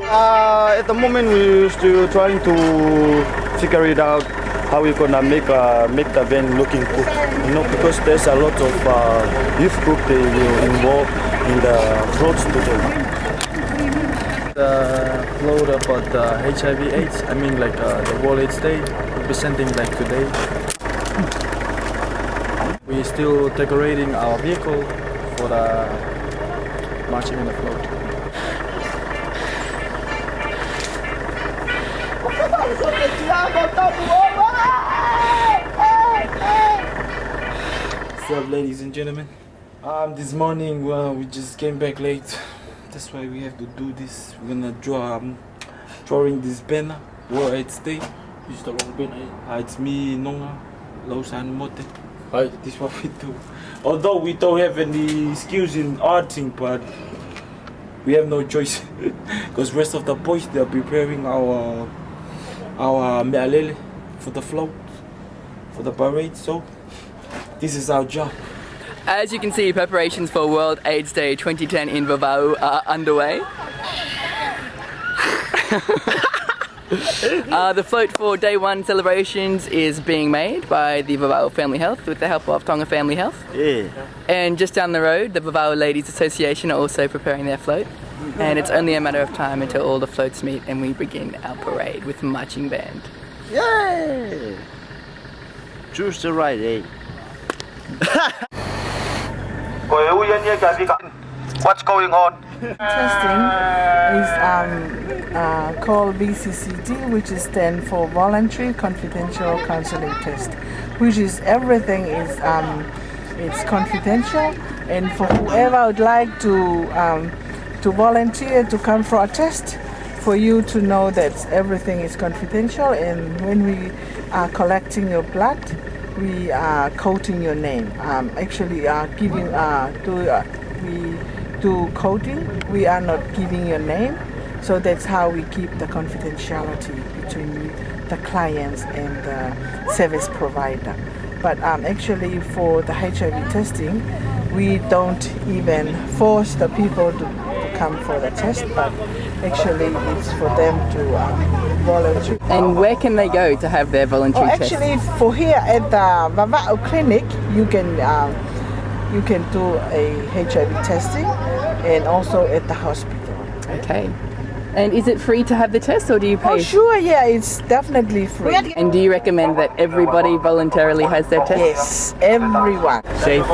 At the moment, we're still trying to figure it out how we're gonna make the van looking good. You know, because there's a lot of youth group they will involve in the floats today. The float about the HIV/AIDS. I mean, like the World AIDS Day, representing like today. We're still decorating our vehicle for the marching in the float. What's up, ladies and gentlemen? This morning we just came back late. That's why we have to do this. We're gonna drawing this banner. World AIDS Day. This is the wrong banner. It's me, Nonga, Lausan Mote. Hi. This is what we do. Although we don't have any skills in arting, but we have no choice because rest of the boys they are preparing our mealele for the float, for the parade. So this is our job. As you can see, preparations for World AIDS Day 2010 in Vavau are underway. The float for Day 1 celebrations is being made by the Vavau Family Health with the help of Tonga Family Health. Yeah. And just down the road, the Vavau Ladies Association are also preparing their float. And it's only a matter of time until all the floats meet and we begin our parade with marching band. Yay! Choose the right, eh? What's going on? Testing is called VCCT, which is stand for Voluntary Confidential Counseling Test, which is everything is it's confidential, and for whoever would like to volunteer to come for a test, for you to know that everything is confidential, and when we are collecting your blood, we are coating your name. Actually, giving we do coding. We are not giving your name, so that's how we keep the confidentiality between the clients and the service provider. But actually, for the HIV testing, we don't even force the people to come for the test, but actually it's for them to volunteer. And where can they go to have their voluntary test? Actually, for here at the Vavau Clinic, you can do a HIV testing, and also at the hospital. Okay. And is it free to have the test or do you pay? Oh, sure, yeah, it's definitely free. And do you recommend that everybody voluntarily has their test? Yes, everyone. Safe.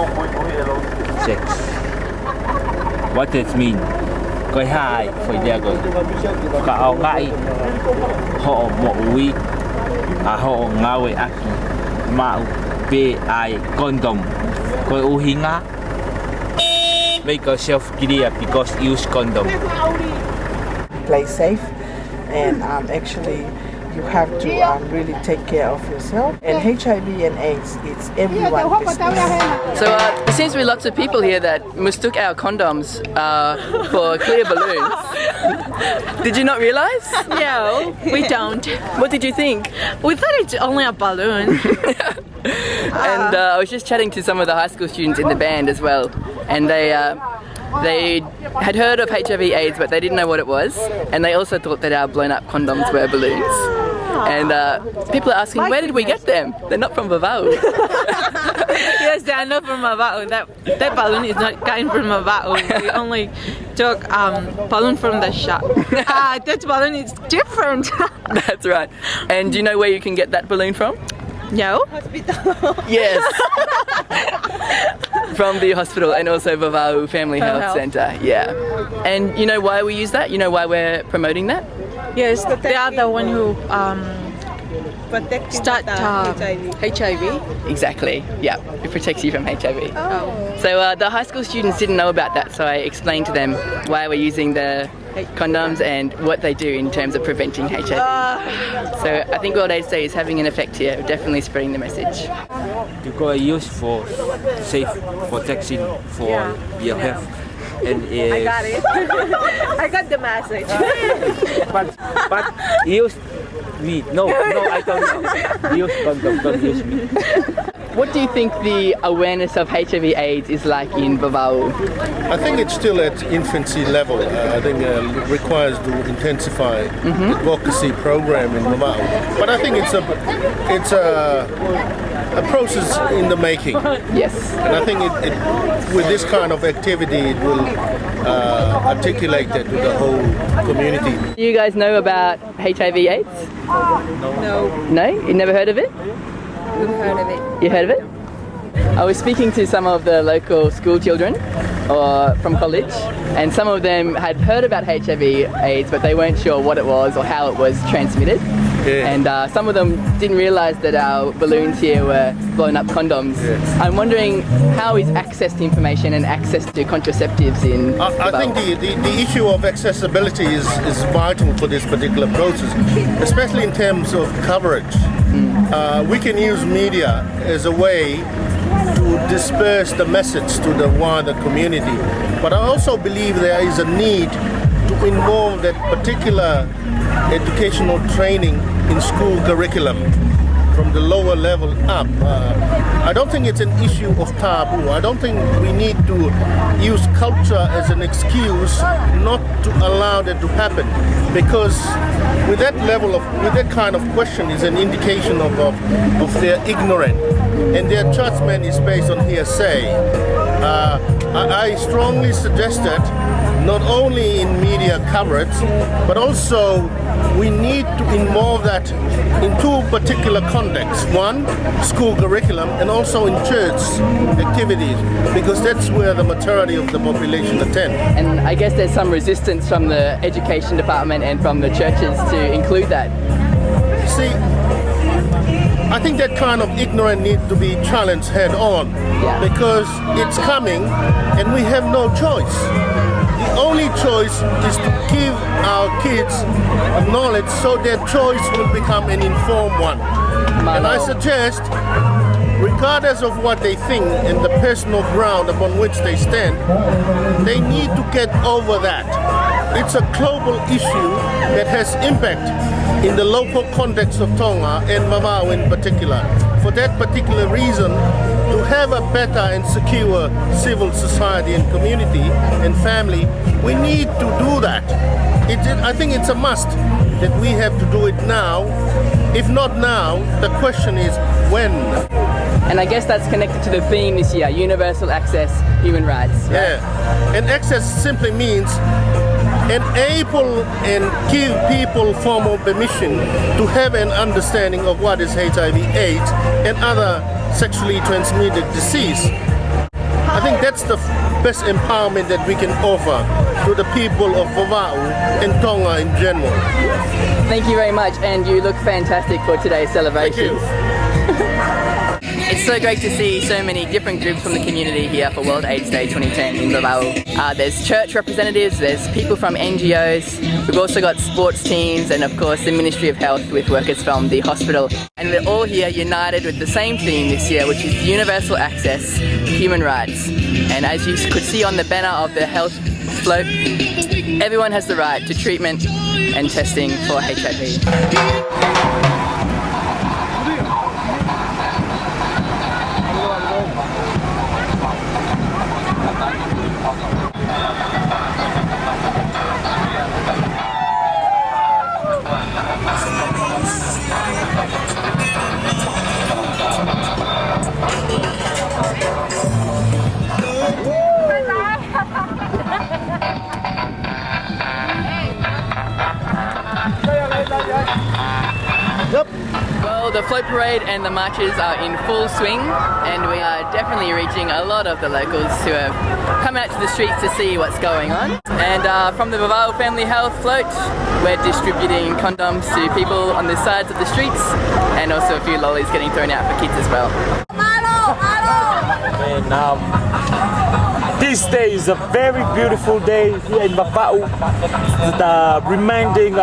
Sex. What does it mean? Coi hai phải đeo coi cả ao ngãi họ mộ uy họ ngao ấy aki mạo be ai condom coi u hinga make yourself clear because use condom. Play safe, and actually you have to really take care of yourself. And HIV and AIDS, it's everyone's business. So there seems to be lots of people here that mistook our condoms for clear balloons. Did you not realise? No, we don't. What did you think? We thought it's only a balloon. And I was just chatting to some of the high school students in the band as well, and they had heard of HIV/AIDS, but they didn't know what it was, and they also thought that our blown-up condoms were balloons. And people are asking, where did we get them? They're not from Vavau. Yes, they are not from Vavau. That balloon is not coming from Vavau. We only took balloon from the shop. That balloon is different. That's right. And do you know where you can get that balloon from? No. Yes. From the hospital and also Vavau Family Health Centre. Yeah. And you know why we use that? You know why we're promoting that? Yes, they are the one who start HIV. Exactly. Yeah. It protects you from HIV. Oh. So the high school students didn't know about that, so I explained to them why we're using the condoms and what they do in terms of preventing HIV. So I think World AIDS Day is having an effect here, definitely spreading the message. You got use for safe protection for your health. And I got it. I got the message. but use me. No, I don't know. Use condom, don't use me. what do you think the awareness of HIV/AIDS is like in Vava'u? I think it's still at infancy level. I think it requires to intensify advocacy program in Vava'u. But I think it's a process in the making. Yes. And I think with this kind of activity, it will articulate that to the whole community. Do you guys know about HIV/AIDS? No, No? You never heard of it? we've heard of it. You heard of it? I was speaking to some of the local school children from college, and some of them had heard about HIV/AIDS, but they weren't sure what it was or how it was transmitted. Yeah. And some of them didn't realise that our balloons here were blown up condoms. Yeah. I'm wondering, how is access to information and access to contraceptives in I think the issue of accessibility is vital for this particular process, especially in terms of coverage. We can use media as a way to disperse the message to the wider community. But I also believe there is a need to involve that particular educational training in school curriculum from the lower level up. I don't think it's an issue of taboo. I don't think we need to use culture as an excuse not to allow that to happen, because with that kind of question is an indication of their ignorance, and their judgment is based on hearsay. I strongly suggest that not only in media coverage, but also we need to involve that in two particular contexts. One, school curriculum, and also in church activities, because that's where the majority of the population attend. And I guess there's some resistance from the education department and from the churches to include that. See, I think that kind of ignorance needs to be challenged head on, Yeah. because it's coming and we have no choice. The only choice is to give our kids knowledge so their choice will become an informed one. And I suggest, regardless of what they think and the personal ground upon which they stand, they need to get over that. It's a global issue that has impact in the local context of Tonga and Vava'u in particular. For that particular reason, to have a better and secure civil society and community and family, we need to do that. I think it's a must that we have to do it now. If not now, the question is when. And I guess that's connected to the theme this year, universal access, human rights. Right? Yeah, and access simply means enable and give people formal permission to have an understanding of what is HIV/AIDS and other sexually transmitted disease. I think that's the best empowerment that we can offer to the people of Vava'u and Tonga in general. Thank you very much, and you look fantastic for today's celebrations. It's so great to see so many different groups from the community here for World AIDS Day 2010 in Vava'u. There's church representatives, there's people from NGOs, we've also got sports teams, and of course the Ministry of Health with workers from the hospital. And we're all here united with the same theme this year, which is universal access, human rights. And as you could see on the banner of the health float, everyone has the right to treatment and testing for HIV. Well, the float parade and the marches are in full swing, and we are definitely reaching a lot of the locals who have come out to the streets to see what's going on. And from the Vava'u Family Health Float, we're distributing condoms to people on the sides of the streets, and also a few lollies getting thrown out for kids as well. And this day is a very beautiful day here in Vava'u. The reminding,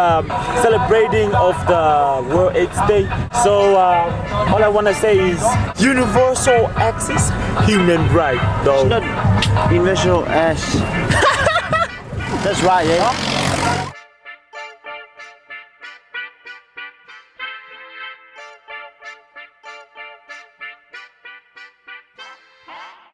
celebrating of the World AIDS Day. So all I want to say is universal access, human right. Though. Universal as. That's right, yeah.